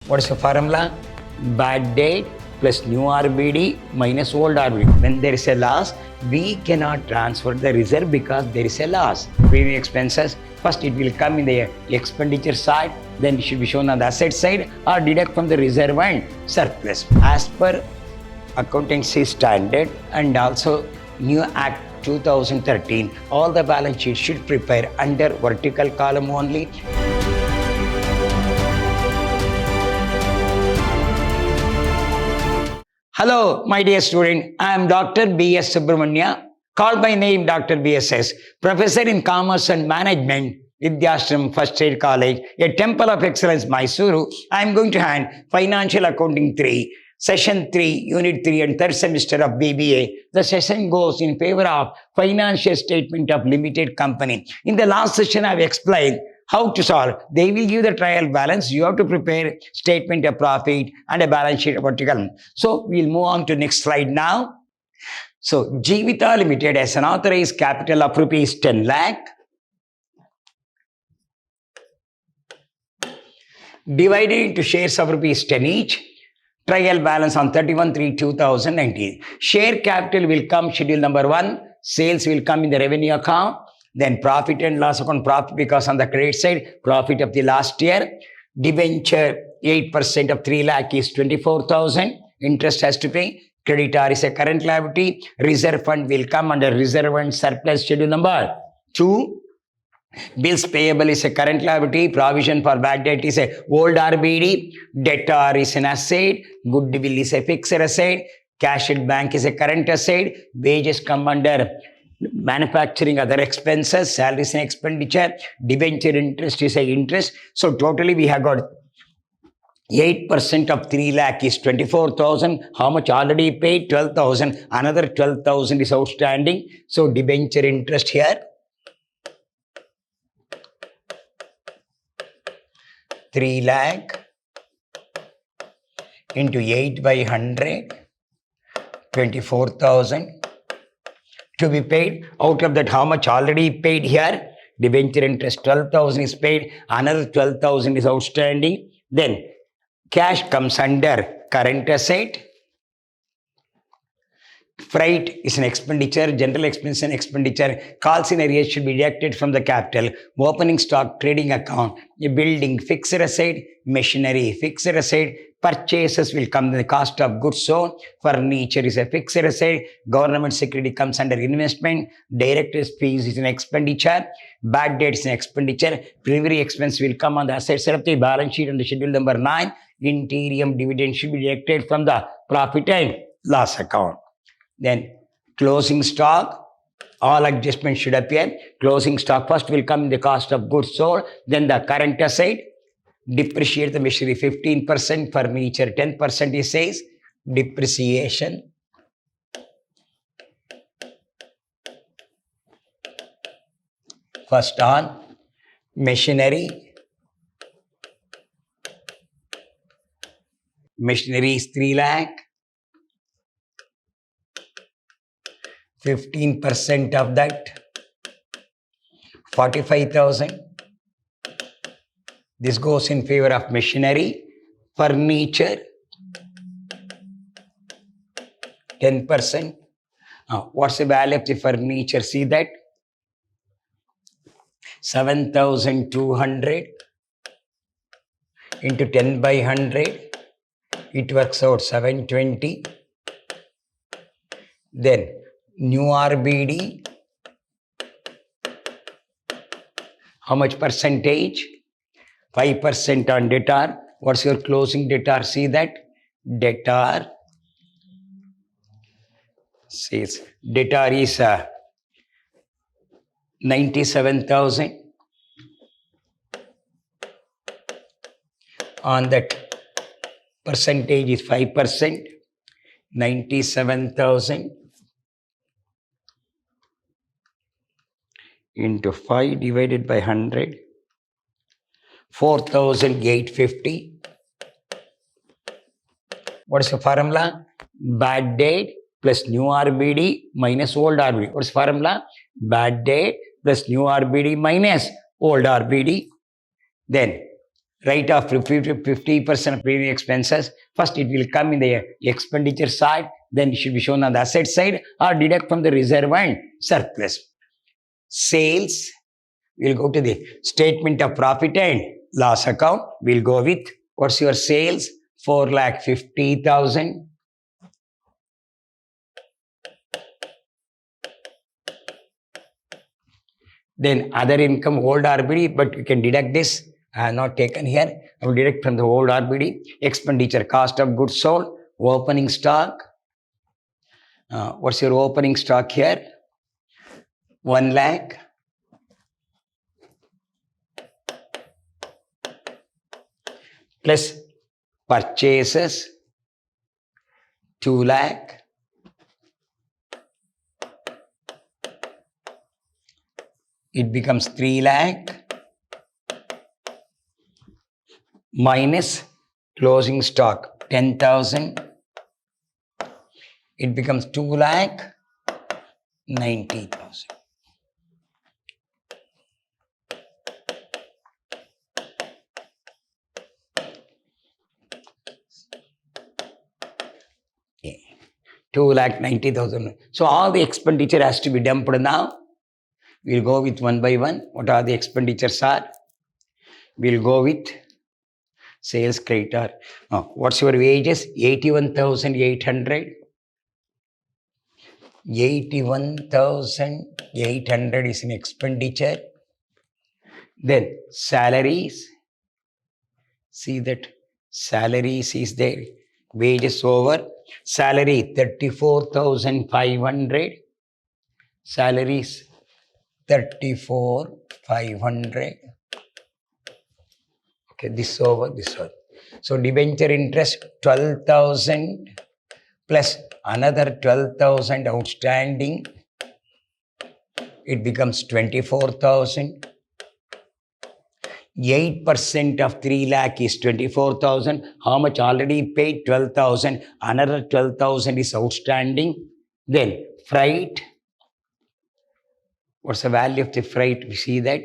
What is the formula? Bad date plus new RBD minus old RBD. When there is a loss, we cannot transfer the reserve because there is a loss. Premium expenses, first it will come in the expenditure side, then it should be shown on the asset side or deduct from the reserve and surplus. As per accountancy standard and also new Act 2013, all the balance sheets should prepare under vertical column only. Hello, my dear student. I am Dr. B.S. Subramania, called by name Dr. BSS, Professor in Commerce and Management, Vidyashram First Aid College, a Temple of Excellence, Mysuru. I am going to hand Financial Accounting 3, Session 3, Unit 3 and third semester of BBA. The session goes in favor of Financial Statement of Limited Company. In the last session, I have explained how to solve. They will give the trial balance. You have to prepare statement of profit and a balance sheet of vertical. So we'll move on to next slide now. So Jeevitha Limited has an authorized capital of rupees 10 lakh. Divided into shares of rupees 10 each. Trial balance on 31/3/2019. Share capital will come schedule number 1. Sales will come in the revenue account. Then profit and loss account, profit because on the credit side, profit of the last year. Debenture 8% of 3 lakh is 24,000. Interest has to pay. Creditor is a current liability. Reserve fund will come under reserve and surplus schedule number 2. Bills payable is a current liability. Provision for bad debt is a old RBD. Debtor is an asset. Goodwill is a fixed asset. Cash at bank is a current asset. Wages come under manufacturing other expenses. Salaries and expenditure. Debenture interest is a interest. So totally we have got 8% of 3 lakh is 24,000. How much already paid? 12,000. Another 12,000 is outstanding. So debenture interest here. 3 lakh into 8 by 100, 24,000 to be paid. Out of that, how much already paid here? Debenture interest 12,000 is paid. Another 12,000 is outstanding. Then cash comes under current asset. Freight is an expenditure, general expense and expenditure. Calls in arrears should be deducted from the capital. Opening stock, trading account, a building, fixed asset, machinery, fixed asset. Purchases will come in the cost of goods sold. Furniture is a fixed asset. Government security comes under investment. Director's fees is an expenditure. Bad debt is an expenditure. Preliminary expense will come on the asset side of the balance sheet under schedule number 9. Interim dividend should be deducted from the profit and loss account. Then closing stock, all adjustments should appear. Closing stock first will come in the cost of goods sold, then the current asset. Depreciate the machinery 15%, furniture 10% it says. Depreciation. First on machinery. Machinery is 3 lakh. 15% of that, 45,000. This goes in favor of machinery. Furniture, 10%. What's the value of the furniture? See that? 7,200 into 10 by 100. It works out 720. Then new RBD, how much percentage? 5% on debtor. What's your closing debtor? See that? Debtor says debtor is 97,000. On that percentage is 5%. 97,000. Into 5 divided by 100, 4,850. What is the formula? Bad debt plus new RBD minus old RBD. What is the formula? Bad debt plus new RBD minus old RBD. Then write off 50% of premium expenses. First, it will come in the expenditure side, then it should be shown on the asset side or deduct from the reserve and surplus. Sales, we'll go to the statement of profit and loss account. We'll go with what's your sales? 4,50,000. Then other income, old RBD, but you can deduct this. I have not taken here. I will deduct from the old RBD. Expenditure, cost of goods sold, opening stock. What's your opening stock here? 1 lakh. Plus purchases, 2 lakh. It becomes 3 lakh. Minus closing stock, 10,000. It becomes 2 lakh 90,000. Okay. 2 lakh 90,000. So all the expenditure has to be dumped now. We'll go with one by one. What are the expenditures are? We'll go with sales creditor. What's your wages? 81,800. 81,800 is an expenditure. Then salaries. See that salaries is there. Wages over. Salary 34,500. Salaries 34,500. Okay, this over, this over. So debenture interest 12,000 plus another 12,000 outstanding. It becomes 24,000. 8% of 3 lakh is 24,000. How much already paid? 12,000. Another 12,000 is outstanding. Then freight. What's the value of the freight? We see that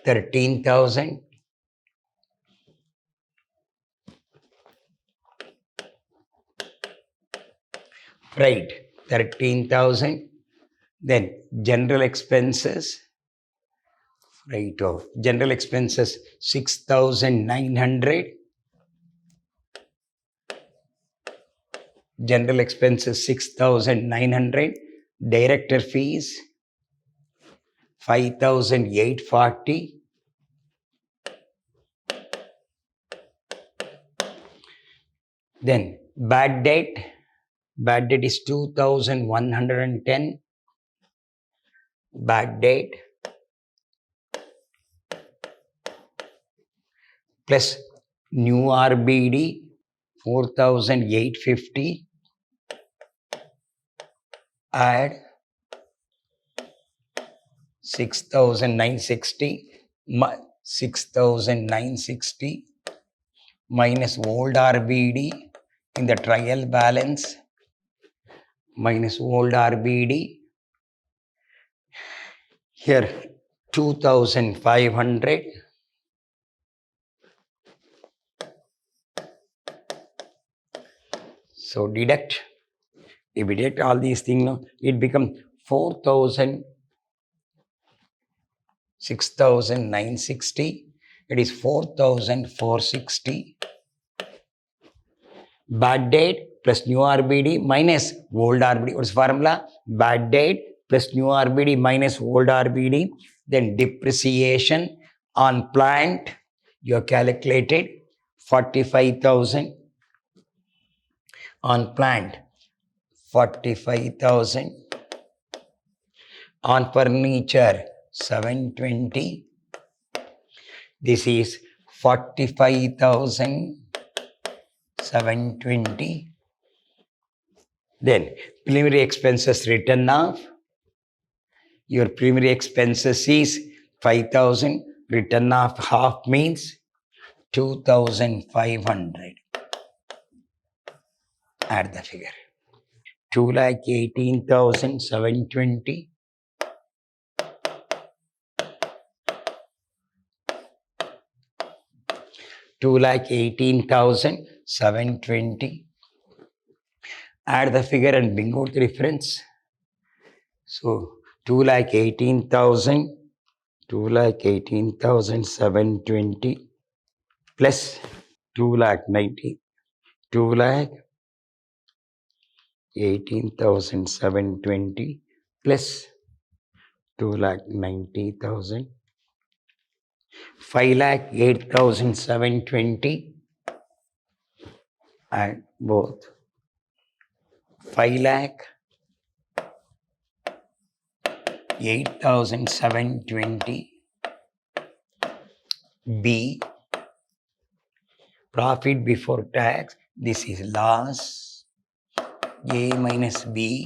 13,000. Freight 13,000. Then general expenses. Right of general expenses 6,900. General expenses 6,900. Director fees 5,840. Then bad debt. Bad debt is 2,110. Bad debt plus new RBD 4,850. Add 6,960. 6,960 minus old RBD in the trial balance. Minus old RBD. Here 2,500. So deduct. If we deduct all these things, it becomes 4,000, 6,960. It is 4,460. Bad debt plus new RBD minus old RBD. What's the formula? Bad debt plus new RBD minus old RBD. Then depreciation on plant. You have calculated 45,000. On plant 45,000. On furniture 720. This is 45,720. Then preliminary expenses written off. Your preliminary expenses is 5,000. Written off half means 2,500. Add the figure. 2,18,720. 2,18,720. Add the figure and bring out the difference. So 2,18,000, 2,18,720 plus 2,90, 2,18,720 plus 2,90,000, 5,08,720, and both 5,08,720. B, profit before tax. This is loss. A minus B.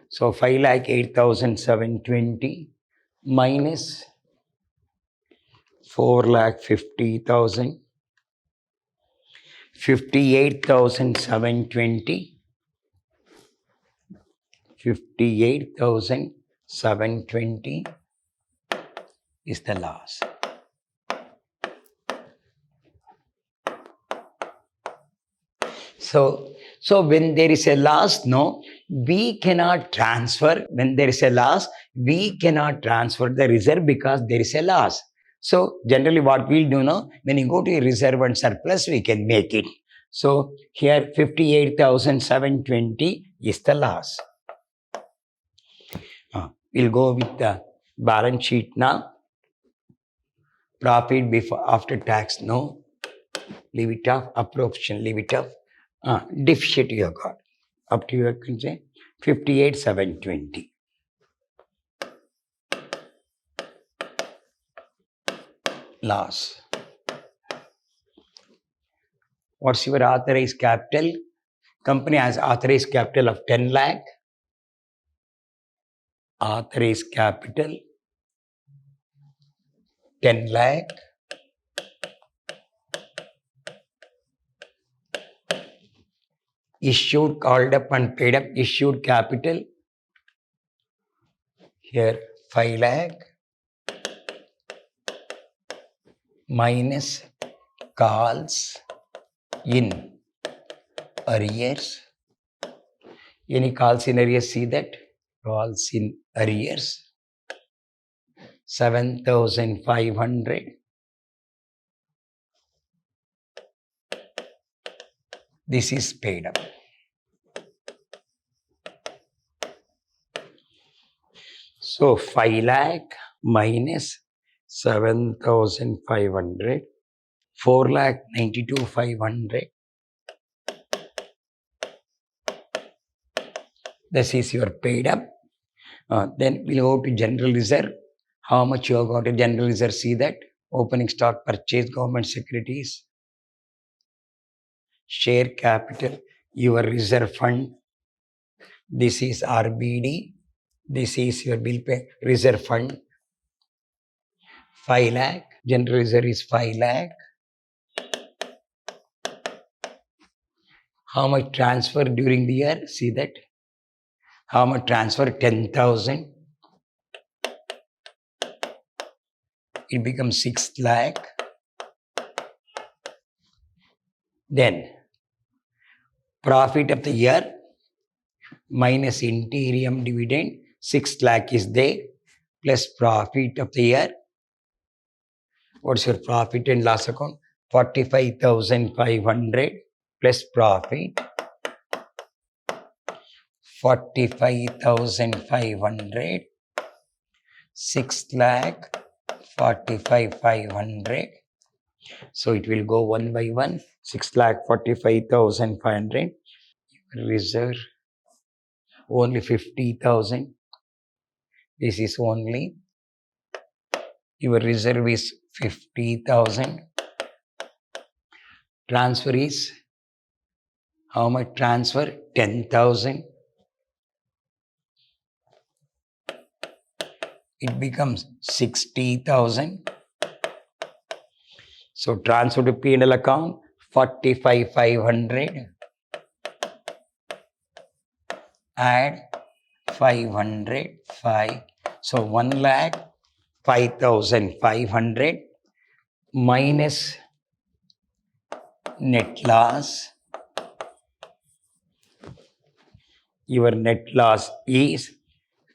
So 5,08,720 minus 4,50,000. 58,720. 58,720 is the loss. So when there is a loss, no, we cannot transfer. When there is a loss, we cannot transfer the reserve because there is a loss. So generally what we'll do now, when you go to a reserve and surplus, we can make it. So here 58,720 is the loss. We'll go with the balance sheet now. Profit before after tax, no. Leave it off. Appropriation, leave it off. Deficit you have got. Up to you can say 58,720. Loss. What's your authorized capital? Company has authorized capital of 10 lakh. Authorized capital 10 lakh. Issued, called up and paid up, issued capital. Here 5 lakh minus calls in arrears. Any calls in arrears, see that? Calls in arrears. 7,500. This is paid up. So 5 lakh minus 7,500, 4,92,500. This is your paid up. Then we'll go to general reserve. How much you have got a general reserve? See that? Opening stock, purchase government securities, share capital, your reserve fund. This is RBD. This is your bill pay reserve fund. 5 lakh. General reserve is 5 lakh. How much transfer during the year? See that? How much transfer? 10,000. It becomes 6 lakh. Then profit of the year minus interim dividend, 6 lakh is there, plus profit of the year. What's your profit and loss account? 45,500 plus profit. 45,500. 6 lakh 45,500. So it will go one by one. 6,45,500. Reserve only 50,000. This is only your reserve is 50,000. Transfer is how much transfer? 10,000. It becomes 60,000. So transfer to P&L account 45,500. Add 500, 5. So 1,05,500 minus net loss. Your net loss is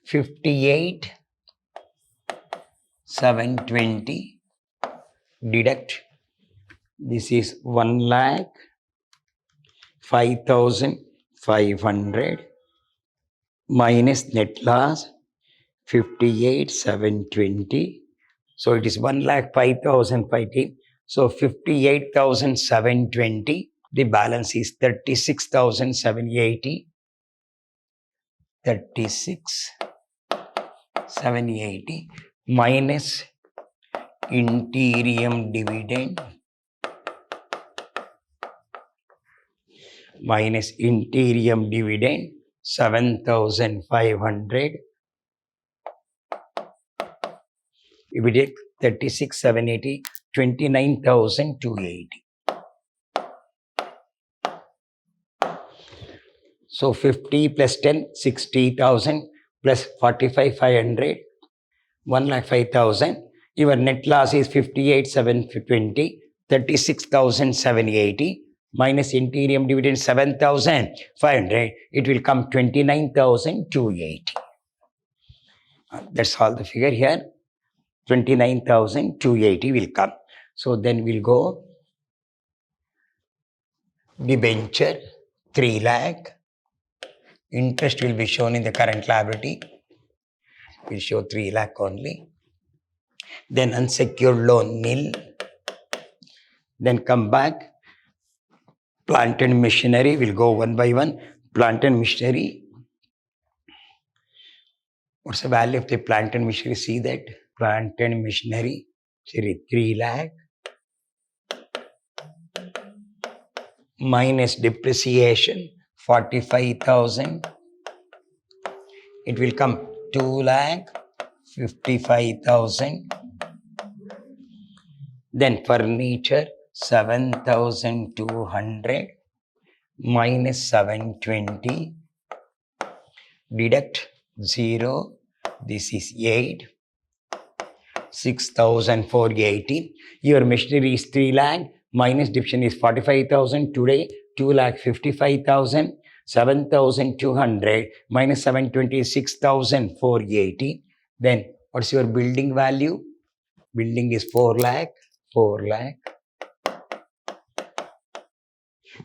58,720. Deduct. This is 1,05,500 minus net loss 58,720. So it is 1,05,550. So 58,720. The balance is 36,780. 36,780 minus interim dividend. Minus interim dividend 7,500. If we take 36,780, 29,280. So 50 plus 10, 60,000 plus 45,500, 1,05,000. Your net loss is 58,720, 36,780 minus interim dividend 7,500. It will come 29,280. That's all the figure here. 29,280 will come. So then we'll go debenture 3 lakh. Interest will be shown in the current liability. We'll show 3 lakh only. Then unsecured loan nil. Then come back. Plant and machinery will go one by one. Plant and machinery. What's the value of the plant and machinery? See that. Plant and machinery. 3 lakh. Minus depreciation 45,000. It will come 2,55,000. Then furniture 7,200 minus 720. Deduct 0. This is 8. 6,480. Your machinery is 3 lakh. Minus division is 45,000. Today 2,55,000. 7,200 minus 720 is 6,480. Then what's your building value? Building is 4 lakh. 4 lakh.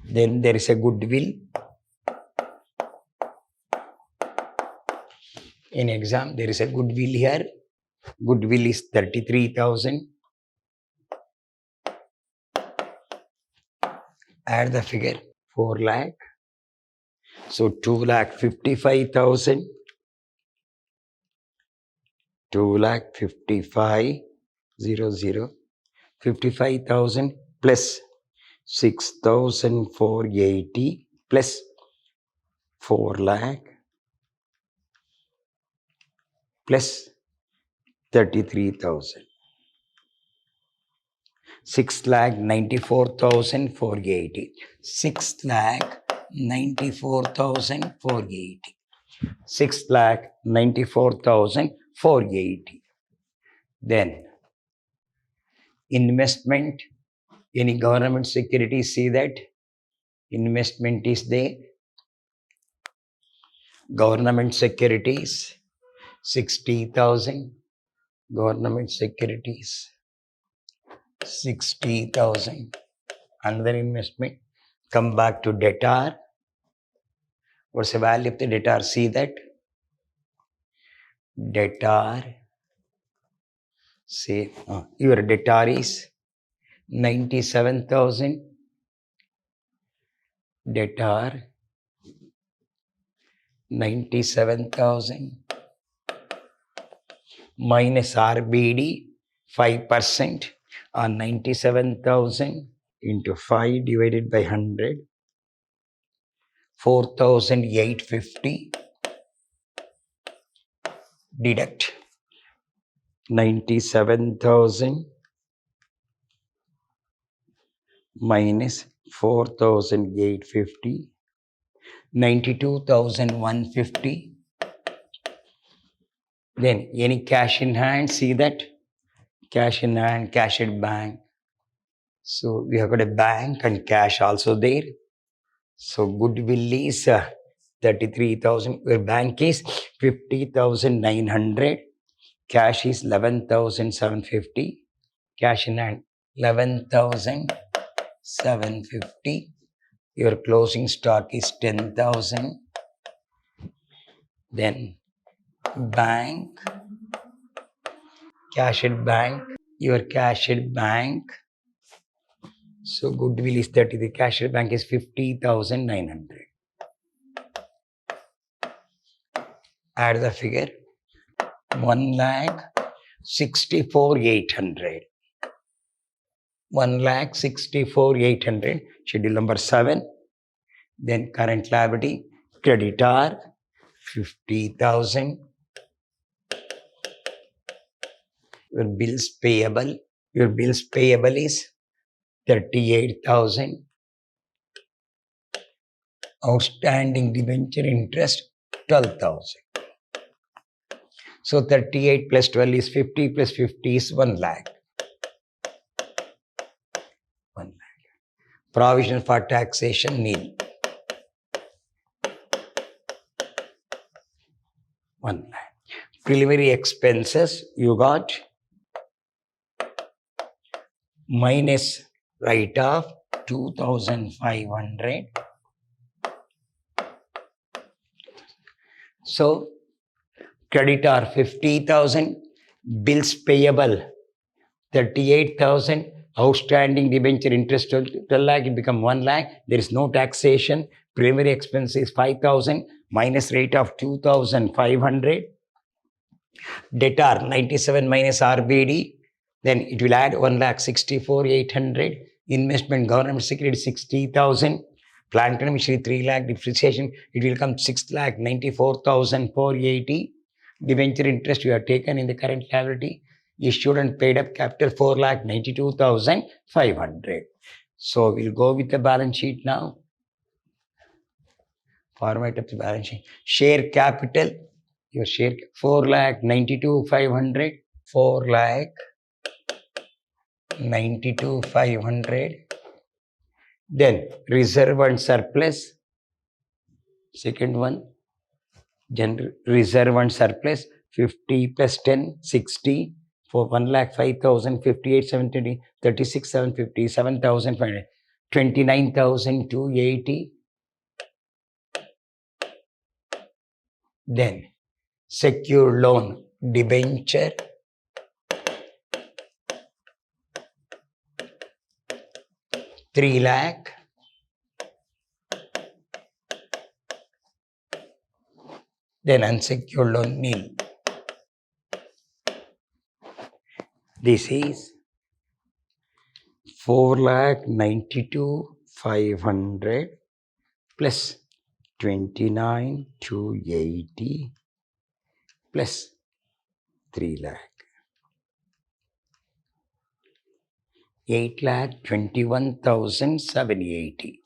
Then there is a goodwill. In exam, there is a goodwill here. Goodwill is 33,000. Add the figure 4 lakh. So 2,55,000. 2,55,000. 55,000 plus 6,480 plus 4 lakh plus 33,000. 6,94,480. 6,94,480. 6,94,480. Then investment, any government security, see that investment is there. Government securities 60,000. Government securities 60,000. Another investment. Come back to debtor. What's the value of the debtor? See that. Debtor. Say your debtor is 97,000. Debtor 97,000 minus RBD 5% on 97,000 into 5 divided by 100. 4,850. Deduct 97,000 minus 4,850. 92,150. Then any cash in hand, see that. Cash in hand, cash at bank So we have got a bank and cash also there. So goodwill is 33,000. Your bank is 50,900. Cash is 11,750. Cash in hand 11,750. Your closing stock is 10,000. Then bank, cash at bank, your cash at bank. So goodwill is 30. The cash at bank is 50,900. Add the figure 1,64,800. 1,64,800. Schedule number 7. Then current liability, creditor 50,000. Your bills payable is 38,000. Outstanding debenture interest 12,000. So 38 plus 12 is 50 plus 50 is 1 lakh. 1 lakh. Provision for taxation nil. 1 lakh. Preliminary expenses you got minus write-off 2,500. So creditor 50,000, bills payable 38,000, outstanding debenture interest 12 lakh, it become 1 lakh. There is no taxation. Preliminary expense is 5,000 minus rate of 2,500. Debtor 97 minus RBD, then it will add 1,64,800. Investment government security 60,000. Plant and machinery 3 lakh. Depreciation it will come 6,94,480. Debenture interest you have taken in the current liability. Issued and paid up capital 4,92,500. So we'll go with the balance sheet now. Format of the balance sheet. Share capital. Your share 4,92,500. 4,92,500. Then reserve and surplus. Second one. Reserve and surplus 50 plus 10 60 for 1,05,000 58,720 36,750 7,500 29,280. Then secure loan debenture 3 lakh. Then unsecured loan nil. This is 4,92,500 plus 29,280 plus 3 lakh. 8,21,780.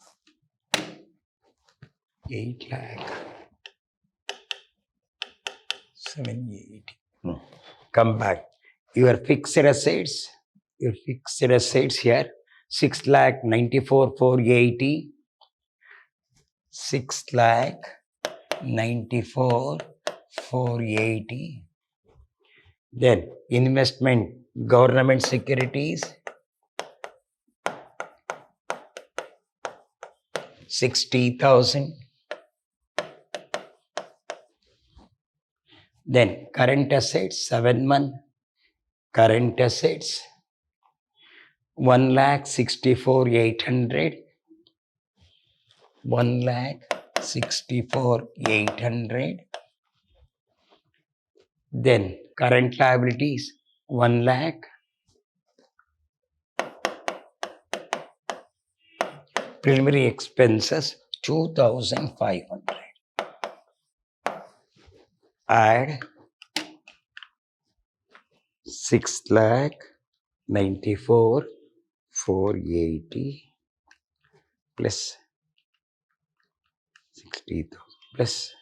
8,780. Come back. Your fixed assets here 6,94,480. 6,94,480. Then investment government securities 60,000. Then current assets 7 months. Current assets 1,64,800. 1,64,800. Then current liabilities 1 lakh. Preliminary expenses 2,500. Add 6,94,480 plus 60,000 plus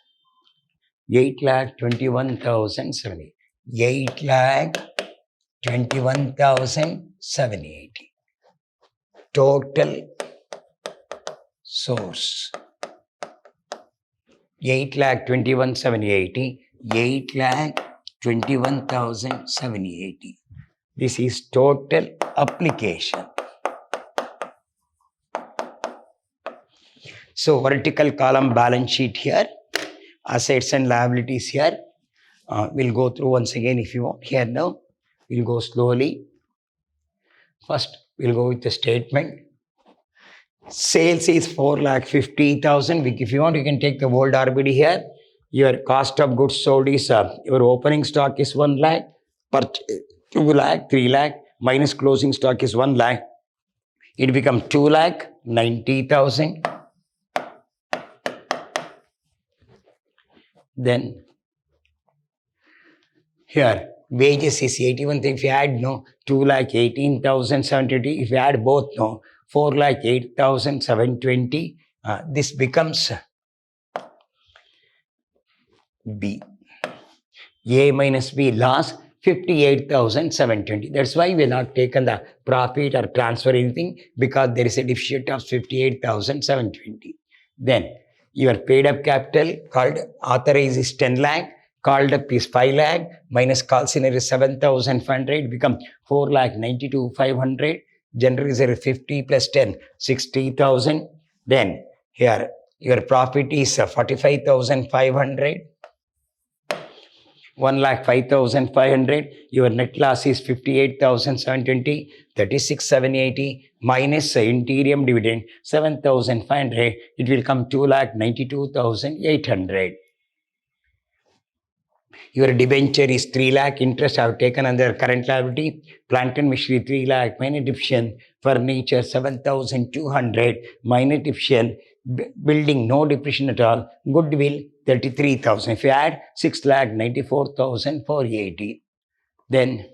8,21,780. 8,21,780. total source 8,21,780, 8,21,780. This is total application. So vertical column balance sheet here, assets and liabilities here. We'll go through once again if you want. Here now, we'll go slowly. First, we'll go with the statement. Sales is 4,50,000. If you want, you can take the old RBD here. Your cost of goods sold is, your opening stock is 1 lakh, 2 lakh, 3 lakh, minus closing stock is 1 lakh. It becomes 2,90,000. Then here wages is 81. If you add 2,18,720. If you add both 4,08,720. This becomes B. A minus B loss 58,720. That's why we have not taken the profit or transfer anything, because there is a deficit of 58,720. Then your paid up capital called authorized is 10 lakh, called up is 5 lakh, minus call scenario is 7,500, become 4,92,500. General reserve 50 plus 10, 60,000. Then here your profit is 45,500. 1,05,500. Your net loss is 58,720, 36,780, minus interim dividend 7,500. It will come 2,92,800. Your debenture is 3 lakh. Interest I have taken under current liability. Plant and machinery 3 lakh. Minor depreciation. Furniture 7,200. Minor depreciation. Building no depreciation at all. Goodwill 33,000. If you add 6,94,480. Then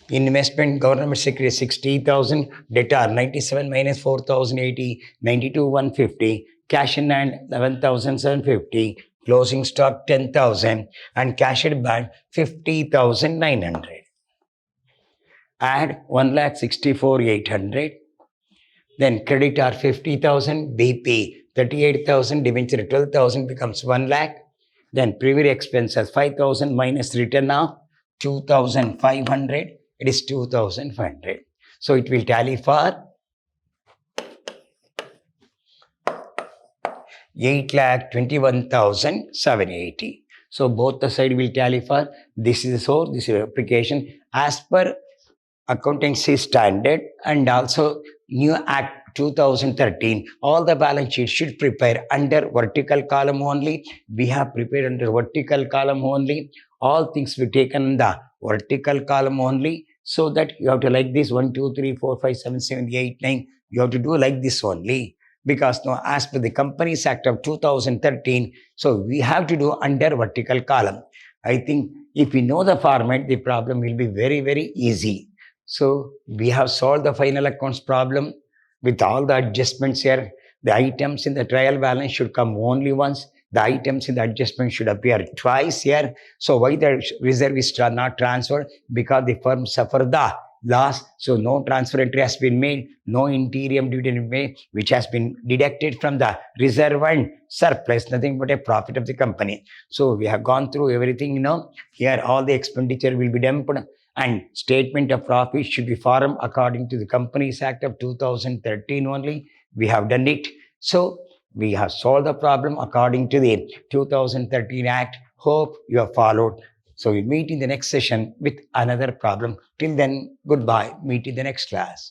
investment government security 60,000. Debtor 97 minus 4,080. 92,150. Cash in hand 11,750. Closing stock 10,000 and cash at bank 50,900. Add 1,64,800. Then credit are 50,000, BP 38,000, debenture 12,000 becomes 1 lakh. Then previous expenses 5,000 minus return of 2,500. It is 2,500. So it will tally for 8,21,780. So both the side will tally for this is the source, this is the application as per accountancy standard and also new act 2013. All the balance sheets should prepare under vertical column only. We have prepared under vertical column only. All things we taken in the vertical column only, so that you have to like this 1, 2, 3, 4, 5, 7, 7, 8, 9. You have to do like this only. Because now as per the Companies Act of 2013, so we have to do under vertical column. I think if we know the format, the problem will be very, very easy. So we have solved the final accounts problem with all the adjustments here. The items in the trial balance should come only once. The items in the adjustment should appear twice here. So why the reserve is not transferred? Because the firm suffered the loss, so no transfer entry has been made, no interim dividend made, which has been deducted from the reserve and surplus, nothing but a profit of the company. So we have gone through everything, here all the expenditure will be dumped and statement of profit should be formed according to the Companies Act of 2013 only. We have done it. So we have solved the problem according to the 2013 Act. Hope you have followed. So we'll meet in the next session with another problem. Till then, goodbye. Meet in the next class.